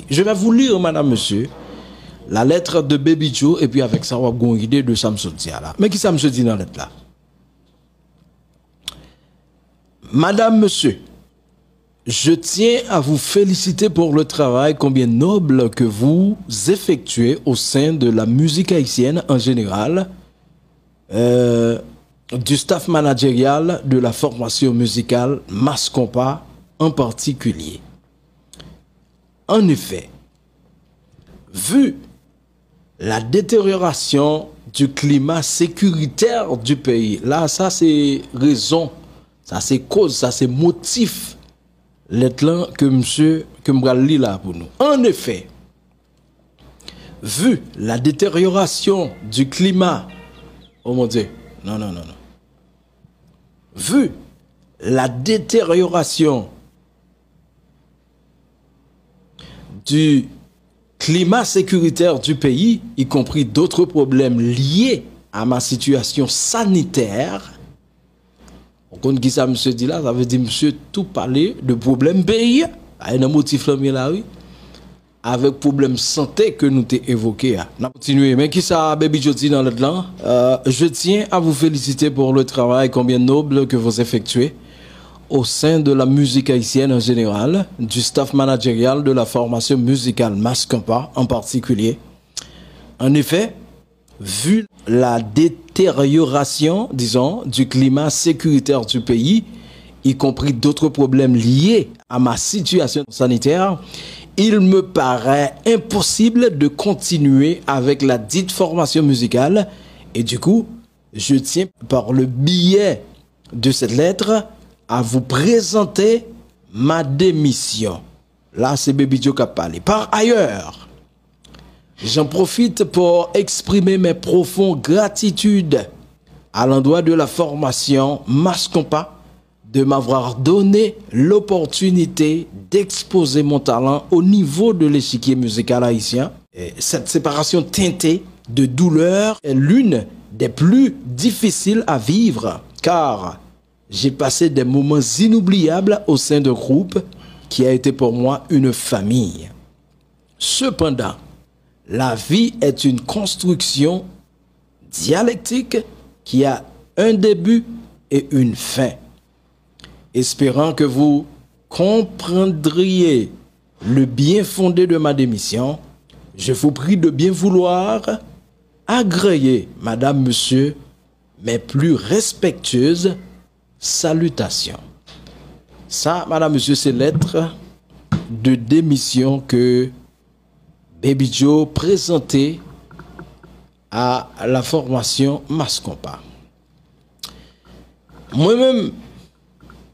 Je vais vous lire, madame, monsieur, la lettre de Baby Joe, et puis avec ça, on va avoir une idée de ça me dit là. Mais qui ça me dit dans la lettre là? Madame, monsieur, je tiens à vous féliciter pour le travail combien noble que vous effectuez au sein de la musique haïtienne en général, du staff managérial de la formation musicale Mascompa en particulier. En effet, vu la détérioration du climat sécuritaire du pays, là, ça c'est raison, ça c'est cause, ça c'est motif, l'être que monsieur, que m'bral li là pour nous. En effet, vu la détérioration du climat, oh mon Dieu, non. Vu la détérioration du climat sécuritaire du pays, y compris d'autres problèmes liés à ma situation sanitaire. On compte qui ça, monsieur dit là, ça veut dire, monsieur, tout parler de problème pays, un motif là, oui, avec problème santé que nous t'ai évoqué. On continue, mais qui ça, Baby Joe dit dans le plan? Je tiens à vous féliciter pour le travail combien noble que vous effectuez au sein de la musique haïtienne en général, du staff managérial de la formation musicale Mascompa en particulier. En effet, vu la détérioration, disons, du climat sécuritaire du pays, y compris d'autres problèmes liés à ma situation sanitaire, il me paraît impossible de continuer avec la dite formation musicale et du coup, je tiens par le biais de cette lettre à vous présenter ma démission. Là, c'est Baby Joe qui a parlé. Par ailleurs, j'en profite pour exprimer mes profondes gratitudes à l'endroit de la formation Mascompa de m'avoir donné l'opportunité d'exposer mon talent au niveau de l'échiquier musical haïtien. Et cette séparation teintée de douleur est l'une des plus difficiles à vivre, car j'ai passé des moments inoubliables au sein d'un groupe qui a été pour moi une famille. Cependant, la vie est une construction dialectique qui a un début et une fin. Espérant que vous comprendriez le bien fondé de ma démission, je vous prie de bien vouloir agréer, madame, monsieur, mes plus respectueuses salutations. Ça, madame, monsieur, c'est lettre de démission que Baby Joe présentait à la formation Mascompa. Moi-même,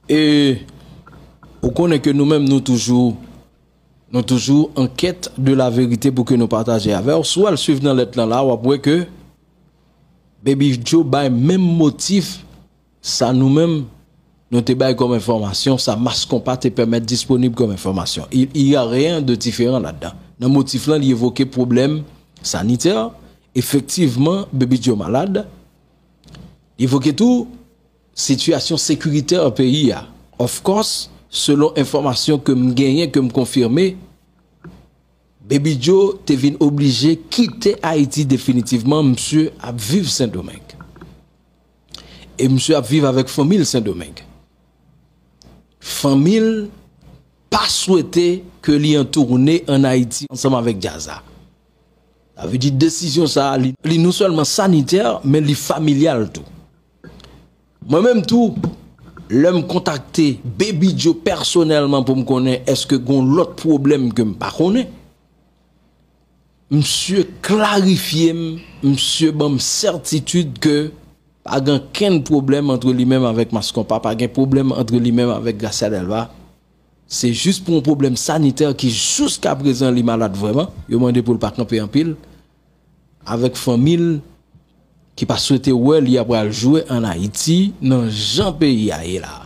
et vous connaissez que nous-mêmes, nous toujours en quête de la vérité pour que nous partagions avec. Soit le suivre dans lettre là, ou après que Baby Joe bail même motif, ça nous-mêmes, nous te bail comme information, ça Mascompa te permet disponible comme information. Il n'y a rien de différent là-dedans. Dans le motif là, il évoquait problème sanitaire. Effectivement, Baby Joe malade. Il évoquait tout. Situation sécuritaire au pays. Of course, selon information que me gagnais, que me confirmais, Baby Joe te vient obligé de quitter Haïti définitivement, monsieur à vivre Saint-Domingue. Et monsieur à vivre avec famille Saint-Domingue. Famille pas souhaité que l'y en tourne en Haïti ensemble avec Jazza. Ça veut dire décision ça, non seulement sanitaire, mais li familial tout. Moi-même tout, l'homme contacté Baby Joe personnellement pour me connaître est-ce que gon l'autre problème que me pas connaît. Monsieur clarifié, monsieur bon certitude que pas aucun problème entre lui-même avec Mascompa, pas de problème entre lui-même avec Garcia Delva. C'est juste pour un problème sanitaire qui jusqu'à présent est malade vraiment. Il a demandé pour le pas camper en pile avec famille qui pas souhaité ouais il a jouer en Haïti dans Jean pays là.